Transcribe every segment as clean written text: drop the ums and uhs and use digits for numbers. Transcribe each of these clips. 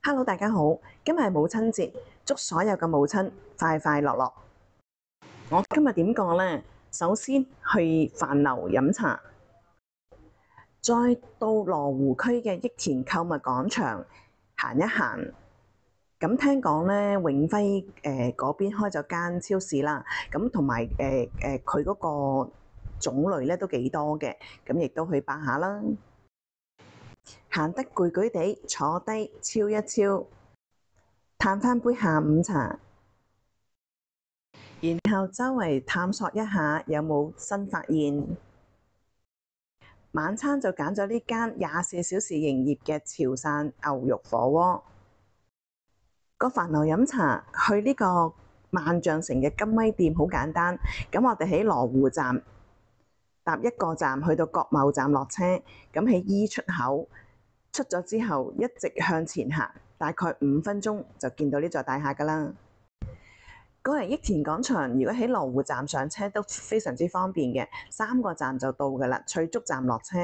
Hello，大家好，今日係母親節，祝所有嘅母親快快樂樂。我今日點講呢？首先去飯樓飲茶，再到羅湖區嘅益田購物廣場行一行。咁聽講呢，永輝嗰邊開咗間超市啦，咁同埋佢嗰個種類咧都幾多嘅，咁亦都去霸下啦。行得攰攰地，坐低超一超，嘆返杯下午茶，然後周圍探索一下有冇新發現。晚餐就揀咗呢間24小時營業嘅潮汕牛肉火鍋。個飯樓飲茶，去呢個萬象城嘅金米店好簡單。咁我哋喺羅湖站搭一個站去到國貿站落車，咁喺 E 出口出咗之後，一直向前行，大概5分鐘就見到呢座大廈㗎啦。過嚟益田廣場，如果喺羅湖站上車都非常之方便嘅，3個站就到㗎啦。翠竹站落車，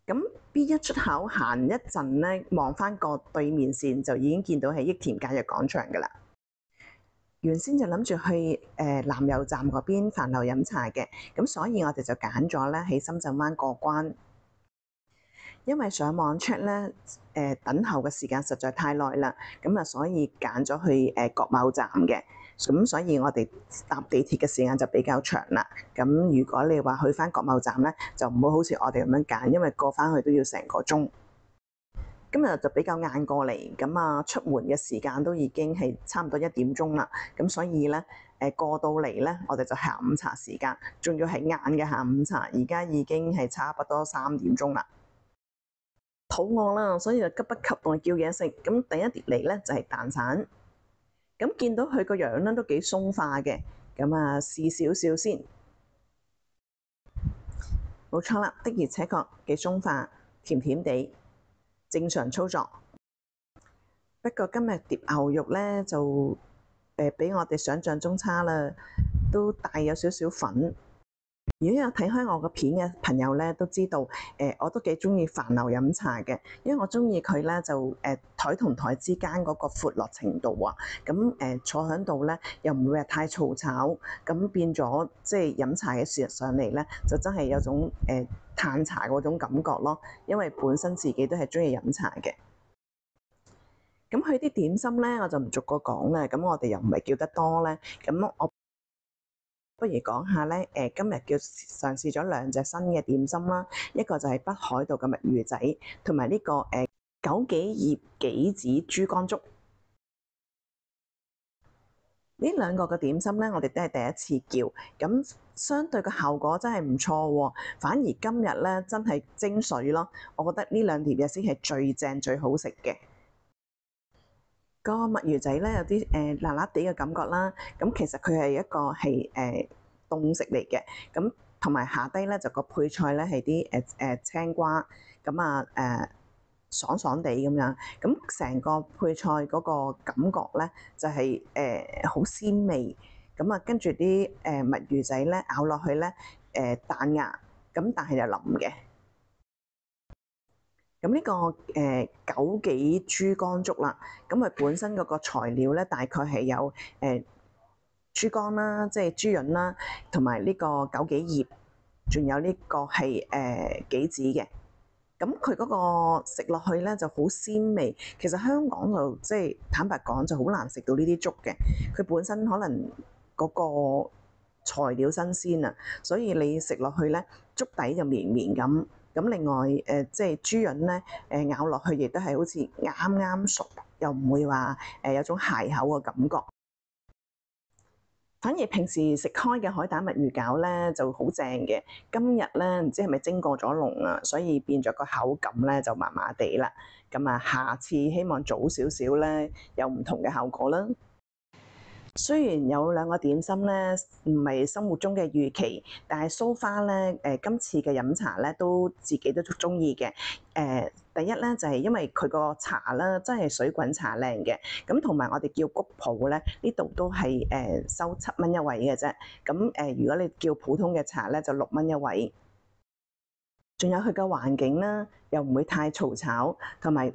咁 B1 出口行一陣呢，望返個對面線就已經見到係益田假日廣場㗎啦。原先就諗住去南油站嗰邊飯樓飲茶嘅，咁所以我哋就揀咗咧喺深圳灣過關。因為上網 check 咧，等候嘅時間實在太耐啦，咁啊所以揀咗去國貿站嘅，咁所以我哋搭地鐵嘅時間就比較長啦。咁如果你話去返國貿站咧，就唔好好似我哋咁樣揀，因為過返去都要成個鐘。今日就比較晏過嚟，咁啊出門嘅時間都已經係差唔多1點鐘啦，咁所以咧過到嚟咧，我哋就下午茶時間，仲要係晏嘅下午茶，而家已經係差不多3點鐘啦。肚餓啦，所以就急不及待叫嘢食。咁第一碟嚟咧就係蛋散，咁見到佢個樣咧都幾鬆化嘅，咁啊試少少先。冇錯啦，的而且確幾鬆化，甜甜地，正常操作。不過今日碟牛肉咧就比我哋想象中差啦，都帶有少少粉。如果有睇開我個片嘅朋友咧，都知道我都幾中意飯樓飲茶嘅，因為我中意佢咧就台同台之間嗰個闊落程度啊，咁坐喺度咧又唔會話太嘈吵，咁變咗即係飲茶嘅時日上嚟咧，就真係有種嘆茶嗰種感覺咯，因為本身自己都係中意飲茶嘅。咁佢啲點心咧，我就唔逐個講啦，咁我哋又唔係叫得多咧，咁我不如講下咧，今日嘗試咗2隻新嘅點心啦，一個就係北海道嘅墨魚仔，同埋呢個枸杞葉杞子豬肝粥。呢2個嘅點心咧，我哋都係第一次叫，咁相對嘅效果真係唔錯喎。反而今日咧真係精髓咯，我覺得呢2碟嘢先係最正最好食嘅。個墨魚仔咧有啲辣辣地嘅感覺啦，咁其實佢係一個係凍食嚟嘅，咁同埋下低咧就個配菜咧係啲青瓜，咁爽爽地咁樣，咁成個配菜嗰個感覺咧就係好鮮味，咁啊跟住啲墨魚仔咧咬落去咧彈牙，咁但係又腍嘅。咁呢個枸杞豬肝粥啦，咁佢本身嗰個材料咧，大概係有豬肝啦，即係豬潤啦，同埋呢個枸杞葉，仲有呢個係杞子嘅。咁佢嗰個食落去咧就好鮮味。其實香港就即係坦白講就好難食到呢啲粥嘅，佢本身可能嗰個材料新鮮啊，所以你食落去咧粥底就綿綿咁。咁另外即係豬潤咧咬落去亦都係好似啱啱熟，又唔會話有種鞋口嘅感覺。反而平時食開嘅海膽墨魚餃咧就好正嘅，今日咧唔知係咪蒸過咗籠啊，所以變咗個口感咧就麻麻地啦。咁啊，下次希望早少少咧有唔同嘅效果啦。雖然有2個點心咧唔係生活中嘅預期，但係so far咧今次嘅飲茶咧都自己都中意嘅。第一咧就係因為佢個茶啦真係水滾茶靚嘅，咁同埋我哋叫谷普咧呢度都係收7蚊一位嘅啫。咁如果你叫普通嘅茶咧就6蚊一位。仲有佢嘅環境啦，又唔會太嘈吵，同埋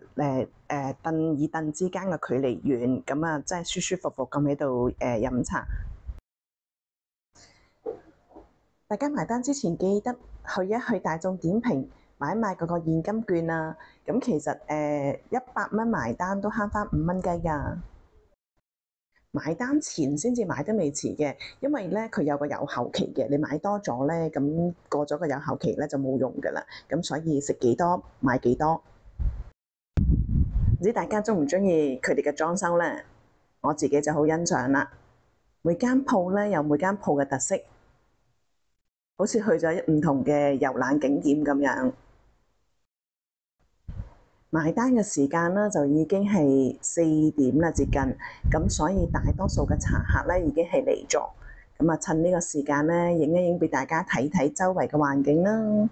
凳與凳之間嘅距離遠，咁啊真係舒舒服服咁喺度飲茶。大家埋單之前記得去一去大眾點評買一買嗰個現金券啊！咁其實100蚊埋單都慳返5蚊雞㗎。買單前先至買都未遲嘅，因為咧佢有個有效期嘅，你買多咗咧，咁過咗個有效期咧就冇用㗎啦。咁所以食幾多買幾多。唔知大家鍾唔鍾意佢哋嘅裝修咧？我自己就好欣賞啦。每間鋪咧有每間鋪嘅特色，好似去咗唔同嘅遊覽景點咁樣。埋單嘅時間呢，就已經係4點啦，接近咁，所以大多數嘅茶客咧已經係嚟咗。咁啊，趁呢個時間咧，影一影俾大家睇睇周圍嘅環境啦。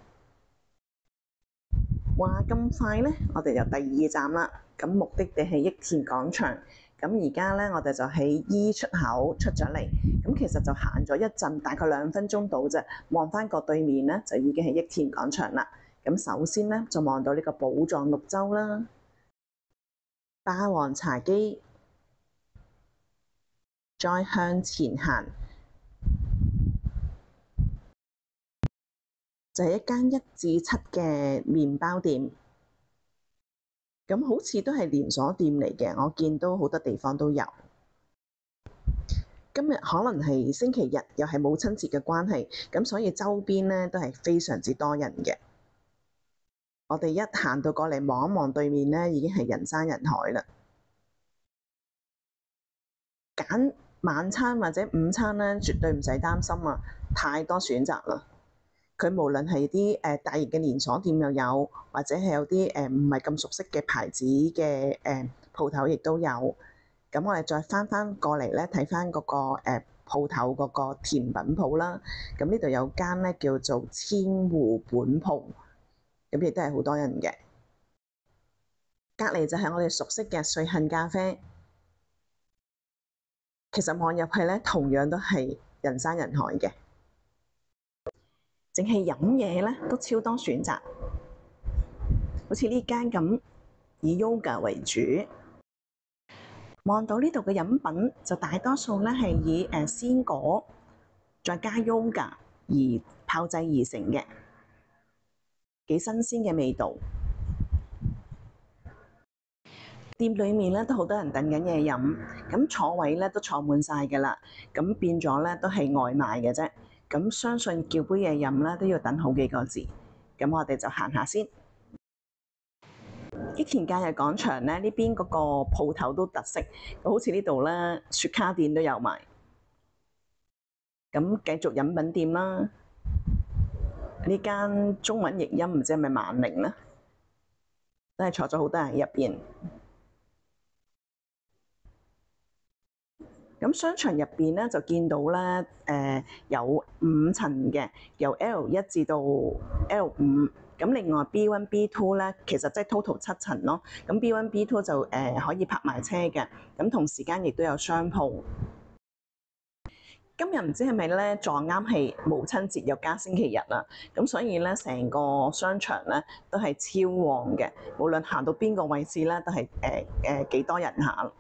話咁快咧，我哋就第2站啦。咁目的地係益田廣場。咁而家咧，我哋就喺 E 出口出咗嚟。咁其實就行咗一陣，大概2分鐘到啫。望翻個對面咧，就已經係益田廣場啦。咁首先咧，就望到呢個寶藏綠洲啦，霸王茶姬，再向前行就係一間1至7嘅麵包店。咁好似都係連鎖店嚟嘅，我見到好多地方都有。今日可能係星期日，又係母親節嘅關係，咁所以周邊咧都係非常之多人嘅。我哋一行到過嚟望一望對面咧，已經係人山人海啦。揀晚餐或者午餐咧，絕對唔使擔心啊！太多選擇啦。佢無論係啲大型嘅連鎖店又有，或者係有啲唔係咁熟悉嘅牌子嘅鋪頭，亦都有。咁我哋再翻過嚟咧，睇翻嗰個鋪頭嗰個甜品鋪啦。咁呢度有間咧叫做千湖本鋪，咁亦都係好多人嘅。隔離就係我哋熟悉嘅瑞幸咖啡。其實望入去咧，同樣都係人山人海嘅。淨係飲嘢咧都超多選擇，好似呢間咁以 yoga 為主。望到呢度嘅飲品就大多數咧係以鮮果再加 yoga 而炮製而成嘅，幾新鮮嘅味道。店裏面咧都好多人等緊嘢飲，咁坐位咧都坐滿晒㗎啦，咁變咗咧都係外賣嘅啫。咁相信叫杯嘢飲咧都要等好幾個字，咁我哋就行下先。益田假日廣場咧呢邊嗰個鋪頭都特色，好似呢度咧雪茄店都有賣。咁繼續飲品店啦，呢間中文譯音唔知係咪萬寧咧，都係坐咗好多人喺入邊。咁商場入邊咧就見到咧有5層嘅，由 L1至到 L5。咁另外 B1、B2 咧，其實即係 total 7層咯。咁 B1、B2 就可以泊埋車嘅。咁同時間亦都有商鋪。今日唔知係咪咧撞啱係母親節又加星期日啦，咁所以咧成個商場咧都係超旺嘅，無論行到邊個位置咧都係幾多人行。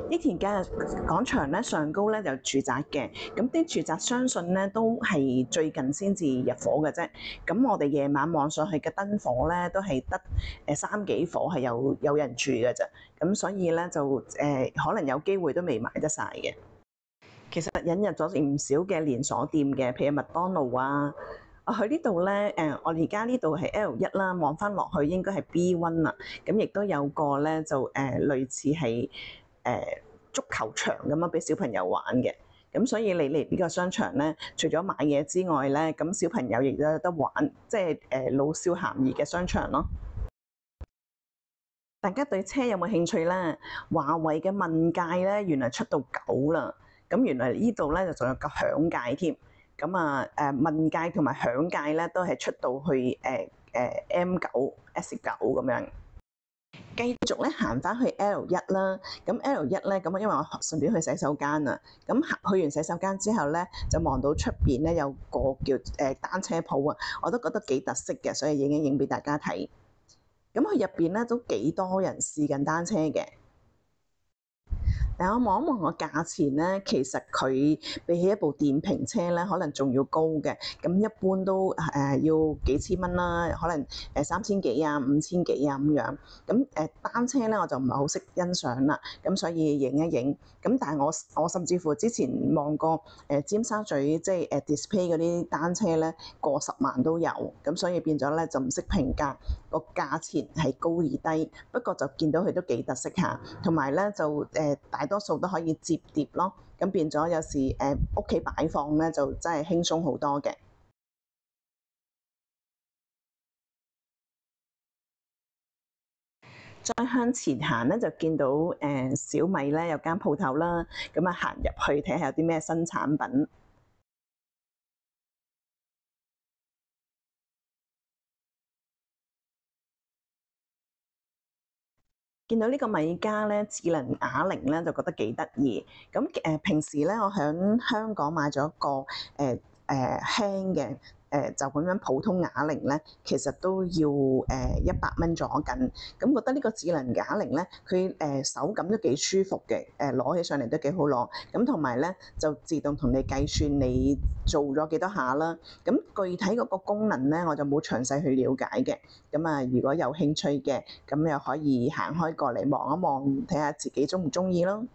益田假日廣場咧上高咧有住宅嘅，咁啲住宅相信咧都係最近先至入伙嘅啫。咁我哋夜晚望上去嘅燈火咧都係得3幾伙係有人住嘅啫。咁所以咧就可能有機會都未賣得晒嘅。其實引入咗唔少嘅連鎖店嘅，譬如麥當勞啊。去呢度咧我而家呢度係 L1啦，望翻落去應該係 B1啦。咁亦都有個咧就類似係足球場咁樣俾小朋友玩嘅。咁所以你嚟呢個商場咧，除咗買嘢之外咧，咁小朋友亦都有得玩，即係老少咸宜嘅商場咯。大家對車有冇興趣咧？華為嘅問界咧，原來出到9啦。咁原來呢度咧就仲有個響界添。咁啊問界同埋響界咧都係出到去M9、S9咁樣。繼續咧行翻去 L1啦，咁 L1咧咁因為我順便去洗手間啊，咁去完洗手間之後咧，就望到出邊咧有個叫單車鋪啊，我都覺得幾特色嘅，所以影一影俾大家睇。咁佢入邊咧都幾多人試緊單車嘅。但我望一望個價錢咧，其實佢比起一部電瓶車咧，可能仲要高嘅。咁一般都要幾千蚊啦，可能3000幾啊、5000幾啊咁樣。咁單車咧我就唔係好識欣賞啦，咁所以影一影。咁但係我甚至乎之前望過尖沙咀即係display 嗰啲單車咧，過10萬都有。咁所以變咗咧就唔識評價個價錢係高而低。不過就見到佢都幾特色下，同埋咧就大多數都可以摺疊咯，咁變咗有時屋企擺放咧就真係輕鬆好多嘅。再向前行咧就見到小米咧有間鋪頭啦，咁啊行入去睇下有啲咩新產品。見到呢個米家咧智能啞鈴咧就覺得幾得意。咁平時咧我喺香港買咗一個輕嘅就咁樣普通啞鈴咧，其實都要100蚊左右。咁覺得呢個智能啞鈴咧，佢手感都幾舒服嘅，攞起上嚟都幾好攞。咁同埋咧就自動同你計算你做咗幾多下啦。咁具體嗰個功能咧我就冇詳細去了解嘅。咁啊，如果有興趣嘅，咁又可以行開過嚟望一望，睇下自己中唔中意咯。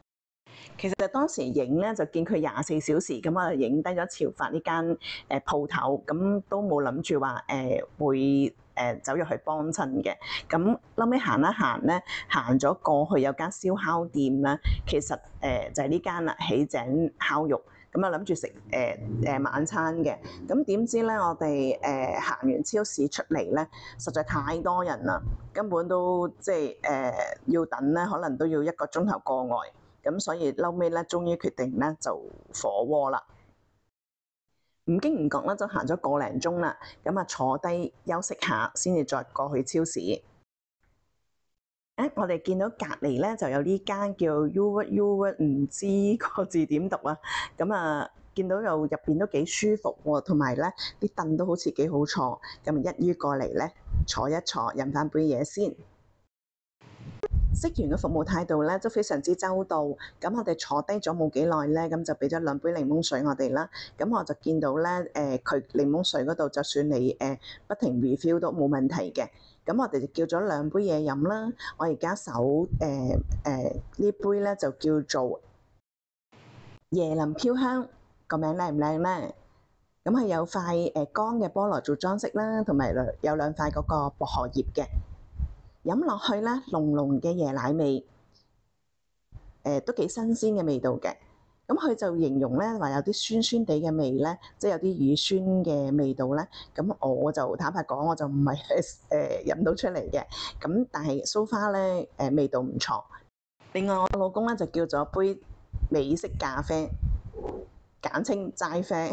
其實當時影咧就見佢24小時，咁啊影低咗潮發呢間鋪頭，咁都冇諗住話會走入去幫襯嘅。咁後尾行一行咧，行咗過去有間燒烤店啦，其實就係呢間啦，喜井烤肉。咁啊諗住食晚餐嘅，咁點知咧我哋行完超市出嚟咧，實在太多人啦，根本都即係要等咧，可能都要1個鐘頭過外。咁所以後尾咧，終於決定咧就火鍋啦。唔經唔覺咧，就行咗個零鐘啦。咁啊，坐低休息下，先至再過去超市。我哋見到隔離咧就有呢間叫 Uward，唔知個字點讀啊。咁啊，見到又入邊都幾舒服喎，同埋咧啲凳都好似幾好坐。咁一於過嚟咧坐一坐，飲翻杯嘢先。職員嘅服務態度咧都非常之周到，咁我哋坐低咗冇幾耐咧，咁就俾咗2杯檸檬水我哋啦。咁我就見到咧，佢檸檬水嗰度就算你不停 refill 都冇問題嘅。咁我哋就叫咗2杯嘢飲啦。我而家手呢杯咧就叫做椰林飄香，個名靚唔靚咧？咁係有塊乾嘅菠蘿做裝飾啦，同埋有2塊嗰個薄荷葉嘅。飲落去咧，濃濃嘅椰奶味，都幾新鮮嘅味道嘅。咁佢就形容咧話有啲酸酸地嘅味咧，即係有啲乳酸嘅味道咧。咁我就坦白講，我就唔係飲到出嚟嘅。咁但係so far咧味道唔錯。另外我老公咧就叫咗杯美式咖啡，簡稱齋啡，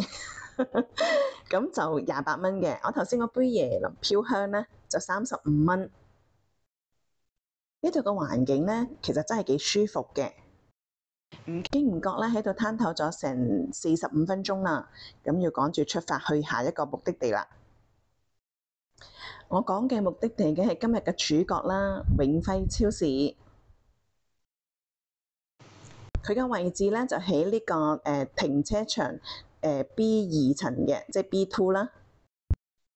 咁就28蚊嘅。我頭先嗰杯椰林飄香咧就35蚊。呢度個環境咧，其實真係幾舒服嘅。唔經唔覺咧，喺度攤透咗成45分鐘啦。咁要趕住出發去下一個目的地啦。我講嘅目的地嘅係今日嘅主角啦，永輝超市。佢嘅位置咧就喺呢個停車場B2層嘅，即係 B2 啦。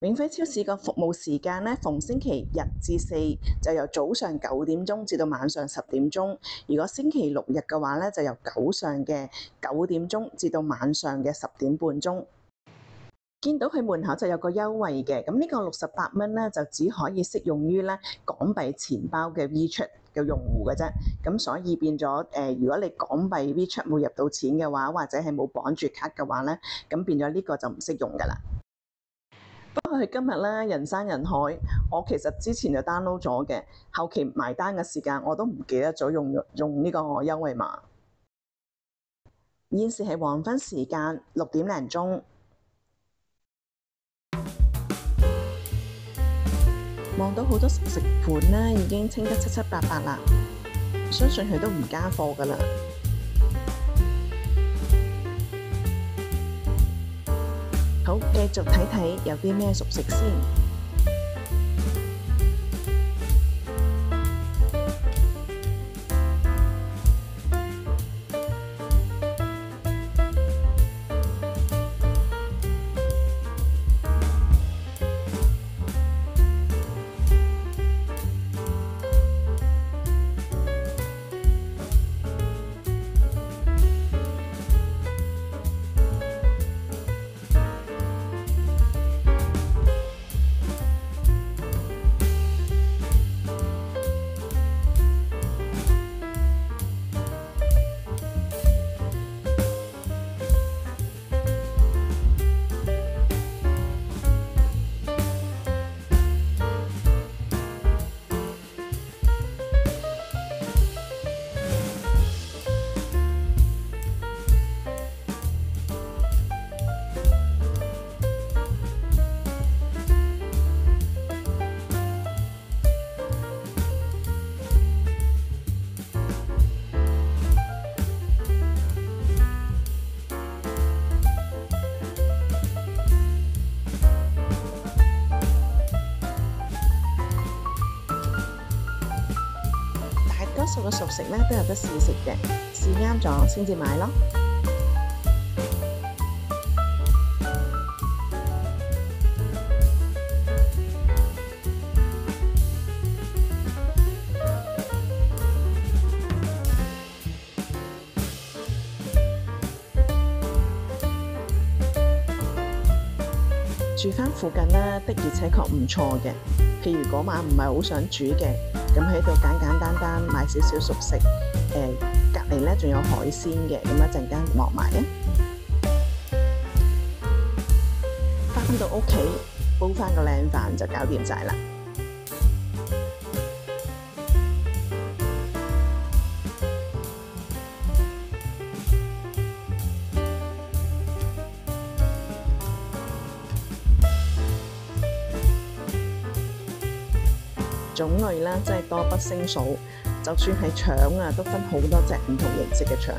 永輝超市個服務時間咧，逢星期1至4就由早上9點鐘至到晚上10點鐘。如果星期6日嘅話咧，就由早上嘅9點鐘至到晚上嘅10點半鐘。見到佢門口就有個優惠嘅，咁呢個68蚊咧就只可以適用於咧港幣錢包嘅 WeChat 嘅用戶嘅啫。咁所以變咗如果你港幣 WeChat 冇入到錢嘅話，或者係冇綁住卡嘅話咧，咁變咗呢個就唔適用㗎啦。不過佢今日咧人山人海，我其實之前就 download 咗嘅，後期埋單嘅時間我都唔記得咗用呢個優惠碼。現時係黃昏時間6點零鐘。望到好多熟食盤咧，已經清得七七八八啦，相信佢都唔加貨㗎啦。好，繼續睇睇有啲咩熟食先。多數嘅熟食咧都有得試食嘅，試啱咗先至買咯。住返附近咧，的而且確唔錯嘅。譬如嗰晚唔係好想煮嘅，咁喺度簡簡單單買少少熟食，隔離咧仲有海鮮嘅，咁一陣間落埋啊！返到屋企煲返個靚飯就搞掂晒啦。種類啦，真係多不勝數。就算係腸啊，都分好多隻唔同形式嘅腸。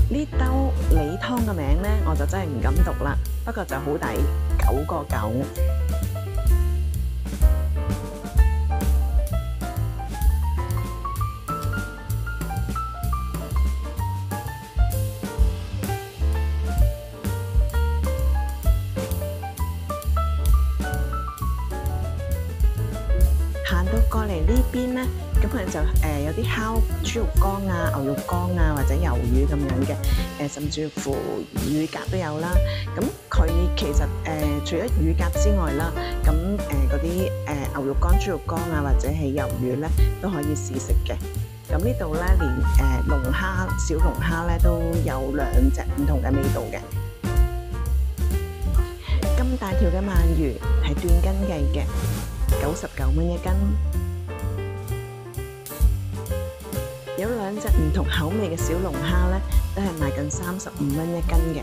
呢兜梨湯嘅名呢，我就真係唔敢讀啦。不過就好抵，9個9。哋呢邊咧，咁佢就有啲烤豬肉乾啊、牛肉乾啊，或者魷魚咁樣嘅，甚至乎乳鴿都有啦。咁佢其實除咗乳鴿之外啦，咁嗰啲牛肉乾、豬肉乾啊，或者係魷魚咧，都可以試食嘅。咁呢度咧，連龍蝦、小龍蝦咧都有2隻唔同嘅味道嘅。咁大條嘅鰻魚係斷斤計嘅，99蚊1斤。有2隻唔同口味嘅小龍蝦咧，都係賣緊35蚊1斤嘅。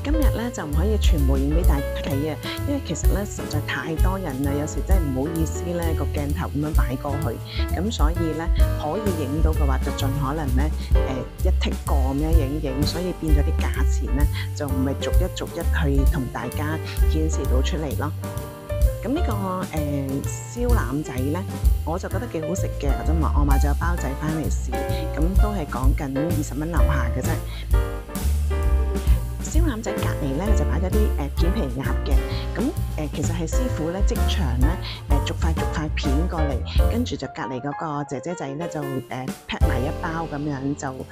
今日咧就唔可以全部影俾大家睇啊，因為其實咧實在太多人啦，有時真係唔好意思咧個鏡頭咁樣擺過去，咁所以咧可以影到嘅話就盡可能咧一剔過咁樣影，所以變咗啲價錢咧就唔係逐一去同大家顯示到出嚟咯。咁呢個燒腩仔咧，我就覺得幾好食嘅，我買咗個包仔翻嚟試，咁都係講緊20蚊樓下嘅啫。燒腩仔隔離咧就擺咗啲片皮鴨嘅，咁其實係師傅咧即場咧逐塊片過嚟，跟住就隔離嗰個姐姐仔咧就劈埋一包咁樣，就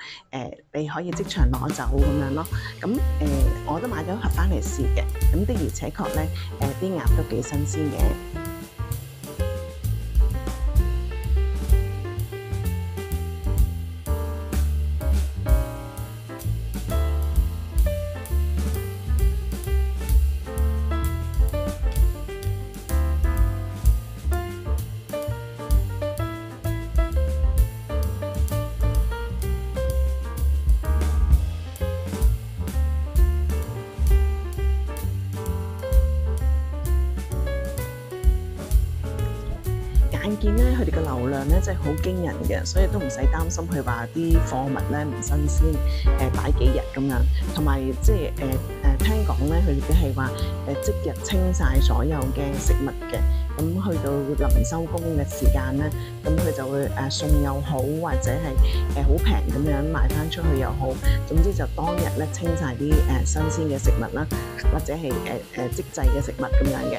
你可以即場攞走咁樣咯。咁我都買咗一盒翻嚟試嘅，咁的而且確咧啲鴨都幾新鮮嘅。眼見咧，佢哋嘅流量咧真係好驚人嘅，所以都唔使擔心佢話啲貨物咧唔新鮮，擺幾日咁樣。同埋即係聽講咧，佢哋都係話即日清晒所有嘅食物嘅。咁去到臨收工嘅時間咧，咁佢就會送又好，或者係好平咁樣賣翻出去又好。總之就當日咧清晒啲新鮮嘅食物啦，或者係即製嘅食物咁樣嘅。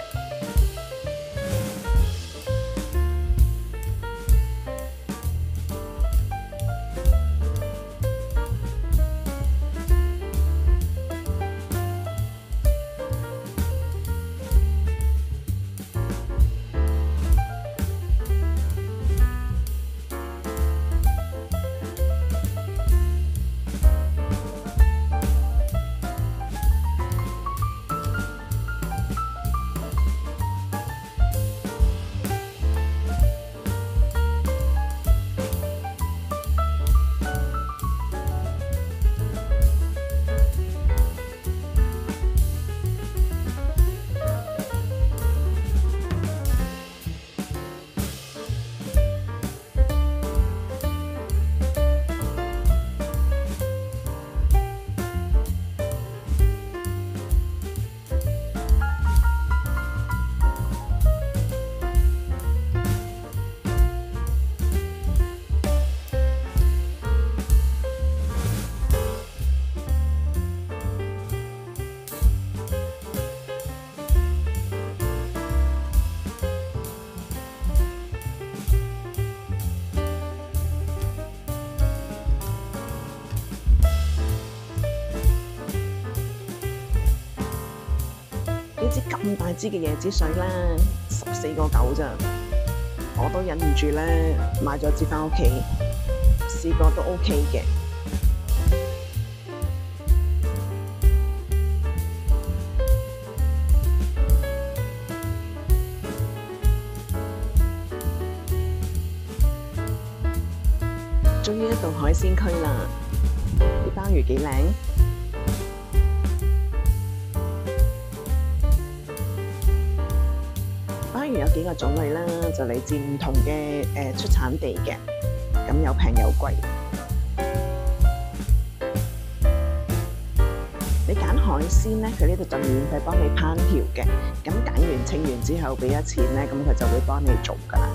支咁大支嘅椰子水啦，14.9咋，我都忍唔住咧，買咗支返屋企，試過都 OK 嘅。終於到海鮮區啦，啲鮑魚幾靚。鮑魚有幾個種類啦，就嚟自唔同嘅出產地嘅，咁有平有貴。海鮮咧，佢呢度就免費幫你烹調嘅。咁揀完稱完之後俾咗錢咧，咁佢就會幫你做噶啦。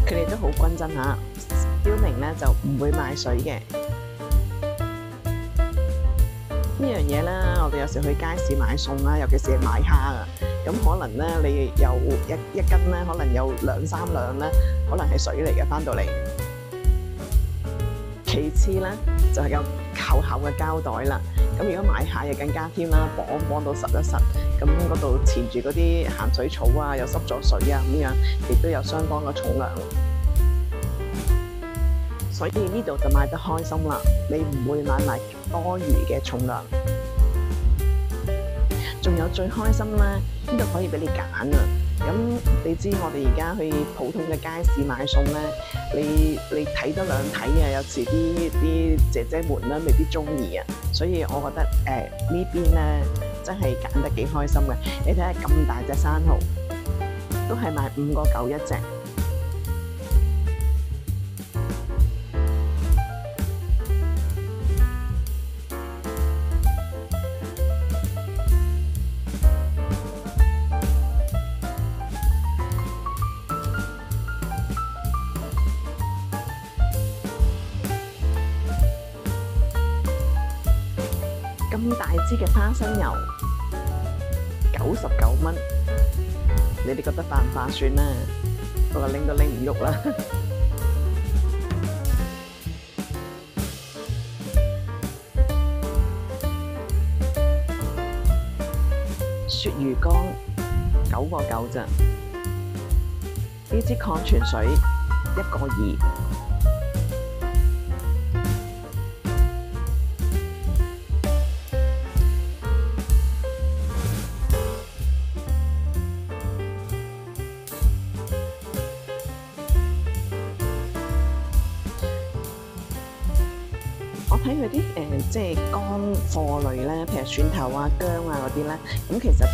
佢哋都好均真嚇，標明咧就唔會賣水嘅。呢樣嘢咧，我哋有時去街市買餸啦，尤其是係買蝦啊，咁可能咧你有一斤咧，可能有2、3兩咧，可能係水嚟嘅翻到嚟。其次咧就係有厚厚嘅膠袋啦。咁如果買蟹就更加添啦，綁到實一實，咁嗰度纏住嗰啲鹹水草啊，又濕咗水啊咁樣，亦都有相當嘅重量。所以呢度就買得開心啦，你唔會買埋多餘嘅重量。仲有最開心咧，呢度可以俾你揀啊！咁你知我哋而家去普通嘅街市買餸咧，你睇得兩睇啊，有時啲姐姐們咧未必中意啊，所以我覺得呢邊咧真係揀得幾開心嘅。你睇下咁大隻生蠔，都係賣5個9一隻。咁大支嘅花生油99蚊，你哋覺得划唔划算呢？我拎都拎唔喐啦。鱈魚乾9個9咋，呢支礦泉水1個2。我睇佢啲即係乾貨類咧，譬如蒜頭啊、薑啊嗰啲咧，咁其實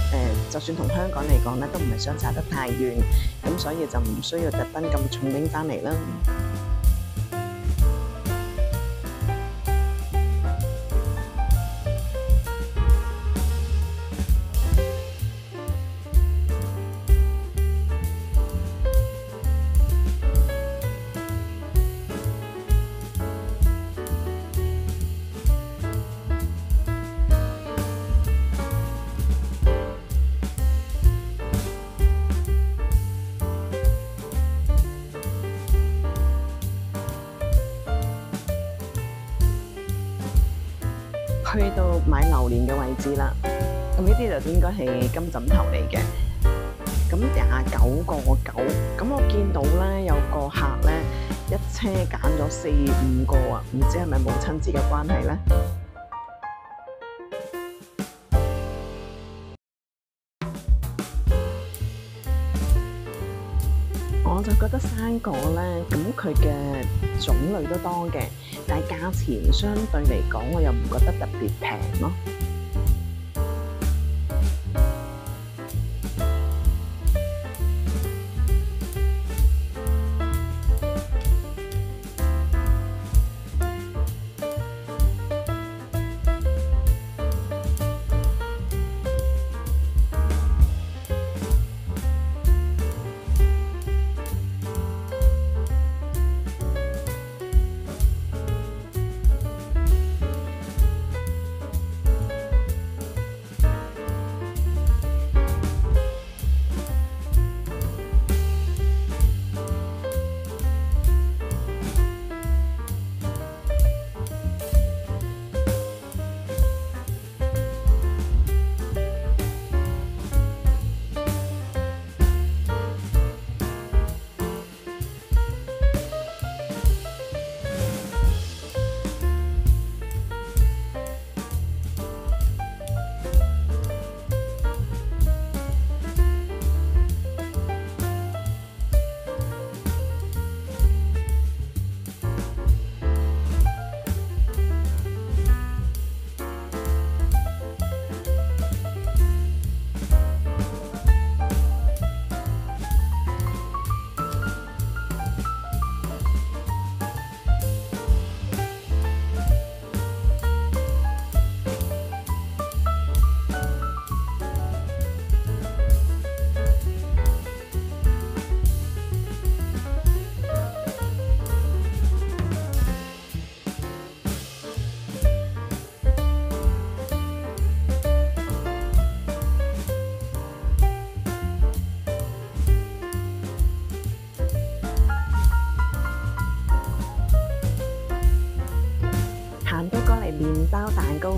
就算同香港嚟講咧，都唔係相差得太遠，咁所以就唔需要特登咁重拎翻嚟啦。去到買榴蓮嘅位置啦，咁呢啲就應該係金枕頭嚟嘅。咁29個9，咁我見到咧有個客咧一車揀咗4、5個啊，唔知係咪母親節嘅關係咧？我就覺得生果咧，咁佢嘅種類都多嘅，但係價錢相對嚟講，我又唔覺得特別平咯。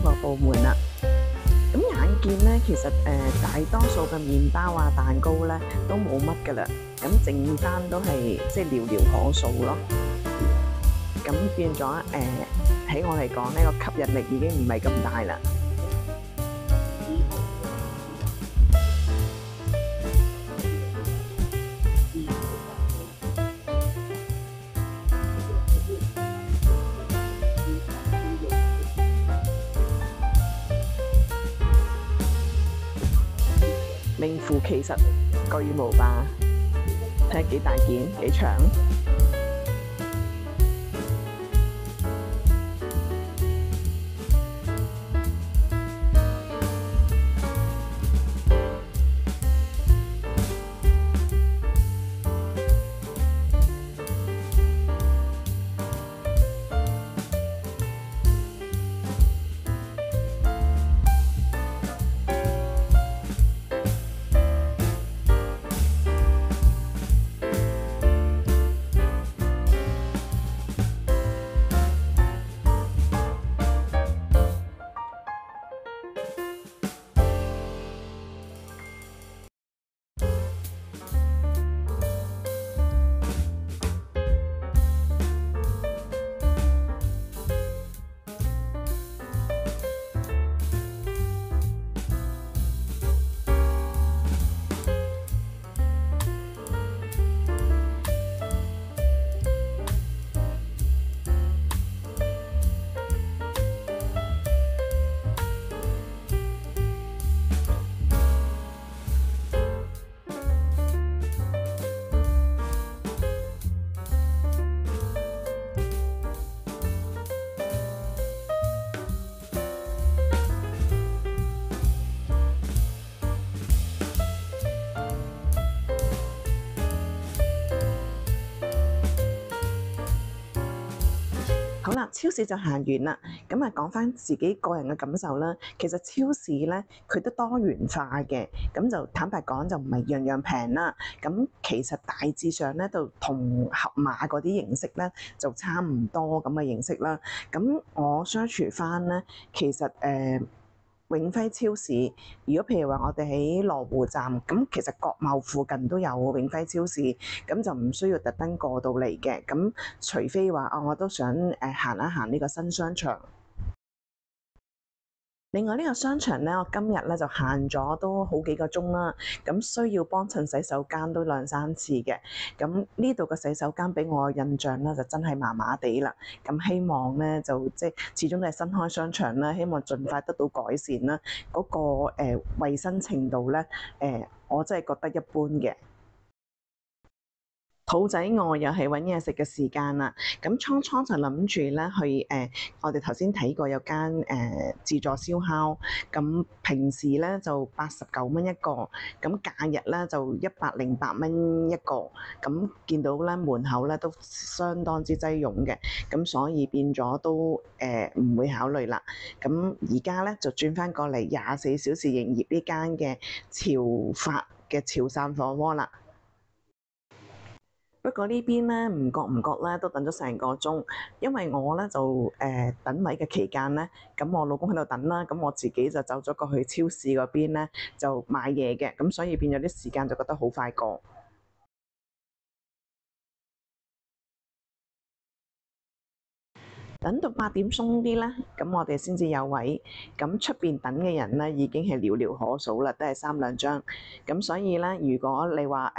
糕個部門啦。咁眼見咧，其實大多數嘅麵包啊、蛋糕咧都冇乜噶啦，咁剩翻都係即係寥寥可數咯。咁變咗喺我嚟講呢個吸引力已經唔係咁大啦。名副其實，巨無霸，睇下幾大件幾長。好啦，超市就行完啦，咁啊講翻自己個人嘅感受啦。其實超市咧佢都多元化嘅，咁就坦白講就唔係樣樣平啦。咁其實大致上咧就同盒馬嗰啲形式咧就差唔多咁嘅形式啦。咁我 search 翻咧，其實永輝超市，如果譬如話我哋喺羅湖站，咁其實國貿附近都有永輝超市，咁就唔需要特登過到嚟嘅。咁除非話我都想行一行呢個新商場。另外呢個商場咧，我今日咧就行咗都好幾個鐘啦，咁需要幫襯洗手間都兩三次嘅。咁呢度嘅洗手間俾我嘅印象咧就真係麻麻地啦。咁希望咧就即係始終都係新開商場啦，希望盡快得到改善啦。嗰個衞生程度咧我真係覺得一般嘅。肚仔餓又係揾嘢食嘅時間啦，咁初初就諗住咧去我哋頭先睇過有間自助燒烤，咁平時咧就89蚊一個，咁假日咧就108蚊一個，咁見到咧門口咧都相當之擠擁嘅，咁所以變咗都唔會考慮啦。咁而家咧就轉翻過嚟24小時營業呢間嘅潮發嘅潮汕火鍋啦。不過呢邊咧唔覺咧都等咗成個鐘，因為我咧就等位嘅期間咧，咁我老公喺度等啦，咁我自己就走咗過去超市嗰邊咧就買嘢嘅，咁所以變咗啲時間就覺得好快過。等到8點鬆啲咧，咁我哋先至有位。咁出邊等嘅人咧已經係寥寥可數啦，都係3兩張。咁所以咧，如果你話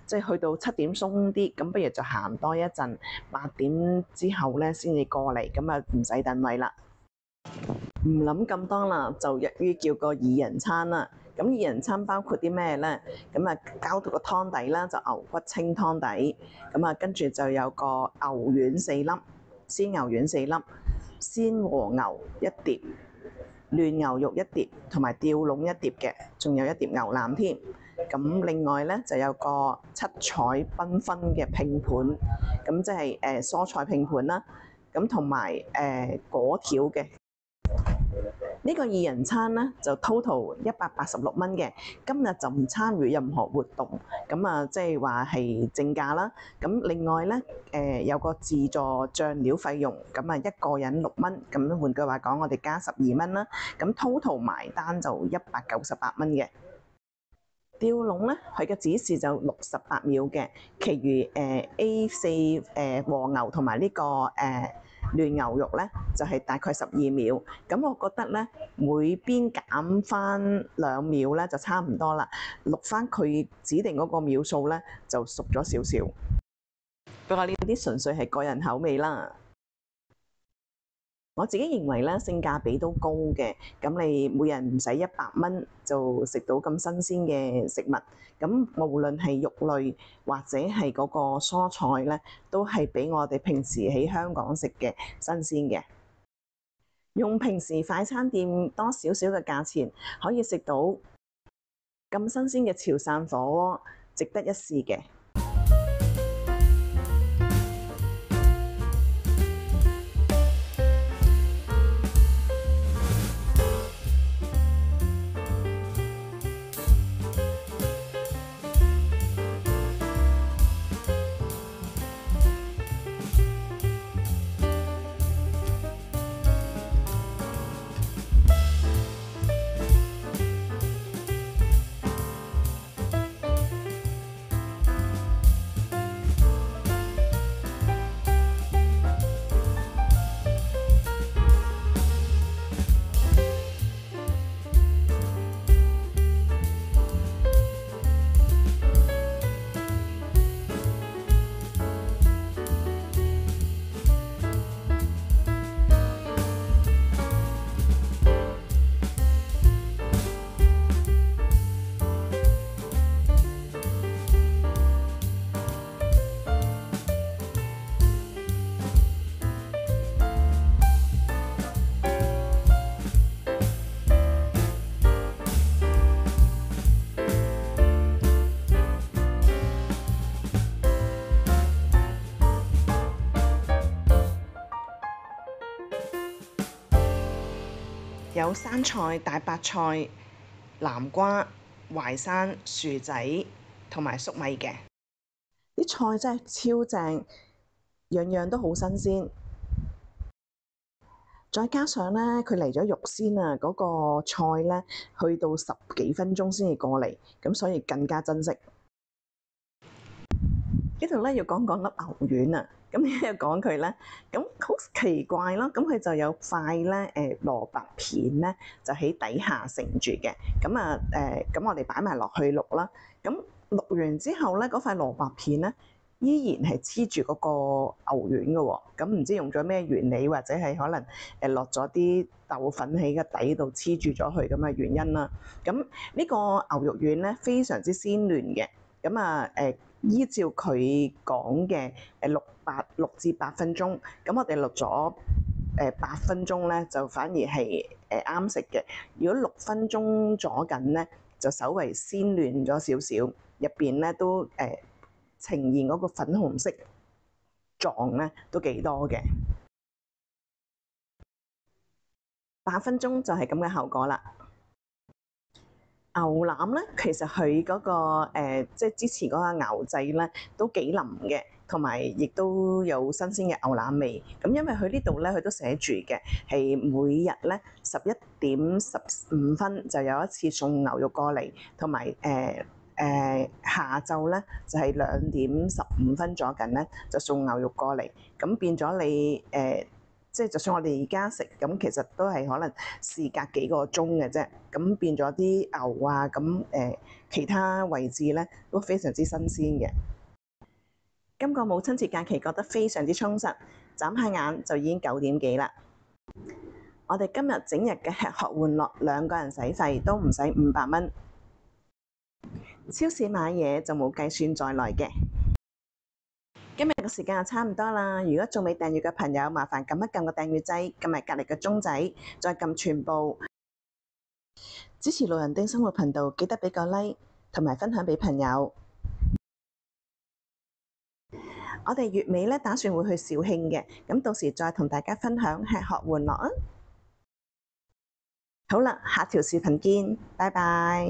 即係去到7點鬆啲，咁不如就行多一陣，8點之後咧先至過嚟，咁啊唔使等位啦。唔諗咁多啦，就一於叫個2人餐啦。咁2人餐包括啲咩咧？咁啊，交到個湯底啦，就牛骨清湯底。咁啊，跟住就有個牛丸4粒。鮮牛丸4粒，鮮和牛1碟，嫩牛肉1碟，同埋吊籠1碟嘅，仲有1碟牛腩添。咁另外咧就有個七彩繽紛嘅拼盤，咁即係蔬菜拼盤啦。咁同埋果條嘅。呢個二人餐咧就 total 186蚊嘅，今日就唔參與任何活動，咁啊即係話係正價啦。咁另外咧有個自助醬料費用，咁啊一個人6蚊，咁換句話講，我哋加12蚊啦。咁 total 埋單就198蚊嘅。吊籠咧，佢嘅指示就68秒嘅，其餘A4和牛同埋呢個嫩牛肉咧就係大概12秒。咁我覺得咧每邊減翻2秒咧就差唔多啦，錄翻佢指定嗰個秒數咧就熟咗少少。不過呢啲純粹係個人口味啦。我自己認為咧，性價比都高嘅。咁你每人唔使100蚊就食到咁新鮮嘅食物。咁無論係肉類或者係嗰個蔬菜咧，都係比我哋平時喺香港食嘅新鮮嘅。用平時快餐店多少少嘅價錢，可以食到咁新鮮嘅潮汕火鍋，值得一試嘅。有生菜、大白菜、南瓜、淮山、薯仔同埋粟米嘅。啲菜真係超正，樣樣都好新鮮。再加上咧，佢嚟咗肉先啊，嗰個菜咧去到10幾分鐘先至過嚟，咁所以更加珍惜。呢度咧要講講粒牛丸啊，咁你又講佢咧，咁好奇怪咯，咁佢就有塊咧蘿蔔片咧就喺底下承住嘅，咁我哋擺埋落去淥啦，咁淥完之後咧，嗰塊蘿蔔片咧依然係黐住嗰個牛丸嘅喎，咁唔知用咗咩原理，或者係可能落咗啲豆粉喺個底度黐住咗佢咁嘅原因啦。咁呢個牛肉丸咧非常之鮮嫩嘅，依照佢講嘅6至8分鐘，咁我哋淥咗8分鐘咧，就反而係啱食嘅。如果6分鐘咗緊咧，就稍為鮮嫩咗少少，入邊咧都呈現嗰個粉紅色狀咧都幾多嘅。8分鐘就係咁嘅效果啦。牛腩咧，其實佢嗰個即係之前嗰個牛仔咧都幾腍嘅，同埋亦都有新鮮嘅牛腩味。咁因為佢呢度咧，佢都寫住嘅係每日咧11點15分就有一次送牛肉過嚟，同埋下晝咧就係2點15分咗緊咧就送牛肉過嚟。咁變咗你即係就算我哋而家食，咁其實都係可能事隔幾個鐘嘅啫，咁變咗啲牛啊，其他位置咧都非常之新鮮嘅。今個母親節假期覺得非常之充實，眨下眼就已經9點幾啦。我哋今日整日嘅吃喝玩樂，2個人使費都唔使500蚊。超市買嘢就冇計算在內嘅。今日嘅時間就差唔多啦，如果仲未訂閱嘅朋友，麻煩撳一撳個訂閱掣，撳埋隔離嘅鐘仔，再撳全部。支持路人丁生活頻道，記得俾個 like 同埋分享俾朋友。我哋月尾咧打算會去肇慶嘅，咁到時再同大家分享吃喝玩樂啊！好啦，下條視頻見，拜拜。